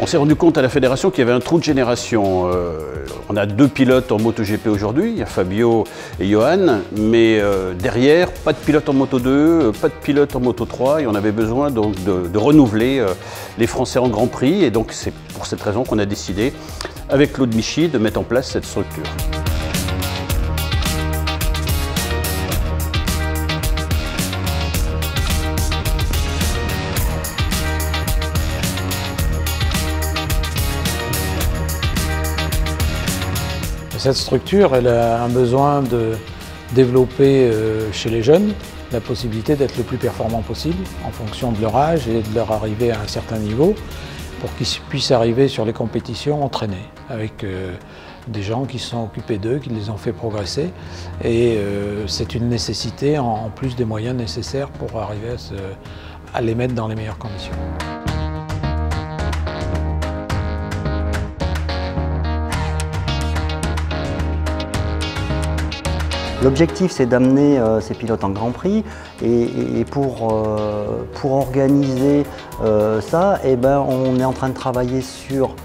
On s'est rendu compte à la fédération qu'il y avait un trou de génération. On a 2 pilotes en MotoGP aujourd'hui, il y a Fabio et Johan, mais derrière, pas de pilote en Moto2, pas de pilote en Moto3, et on avait besoin donc de renouveler les Français en Grand Prix, et donc c'est pour cette raison qu'on a décidé, avec Claude Michy, de mettre en place cette structure. Cette structure, elle a un besoin de développer chez les jeunes la possibilité d'être le plus performant possible en fonction de leur âge et de leur arrivée à un certain niveau pour qu'ils puissent arriver sur les compétitions entraînés avec des gens qui se sont occupés d'eux, qui les ont fait progresser. Et c'est une nécessité en plus des moyens nécessaires pour arriver à les mettre dans les meilleures conditions. L'objectif, c'est d'amener ces pilotes en Grand Prix et pour organiser ça, eh ben, on est en train de travailler sur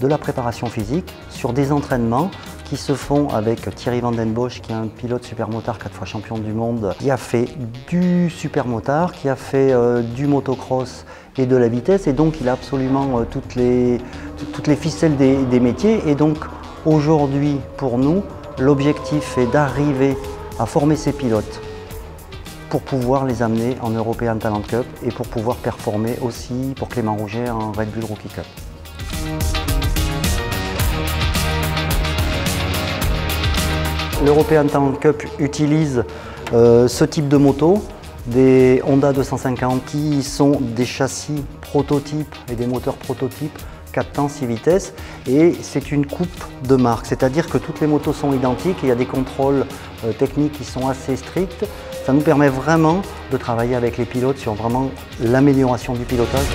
de la préparation physique, sur des entraînements qui se font avec Thierry Van Den Bosch, qui est un pilote supermotard 4 fois champion du monde, qui a fait du supermotard, qui a fait du motocross et de la vitesse, et donc il a absolument toutes les ficelles des métiers. Et donc aujourd'hui, pour nous, l'objectif est d'arriver à former ces pilotes pour pouvoir les amener en European Talent Cup et pour pouvoir performer aussi pour Clément Rouget en Red Bull Rookie Cup. L'European Talent Cup utilise ce type de moto, des Honda 250 qui sont des châssis prototypes et des moteurs prototypes 4 temps, 6 vitesses, et c'est une coupe de marque, c'est-à-dire que toutes les motos sont identiques et il y a des contrôles techniques qui sont assez stricts. Ça nous permet vraiment de travailler avec les pilotes sur vraiment l'amélioration du pilotage.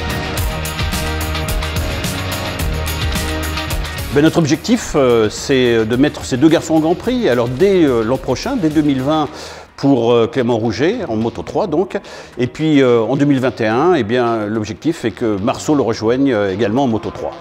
Notre objectif, c'est de mettre ces 2 garçons en Grand Prix. Alors dès l'an prochain, dès 2020, pour Clément Rouget, en Moto3 donc. Et puis en 2021, eh bien, l'objectif est que Marceau le rejoigne également en Moto3.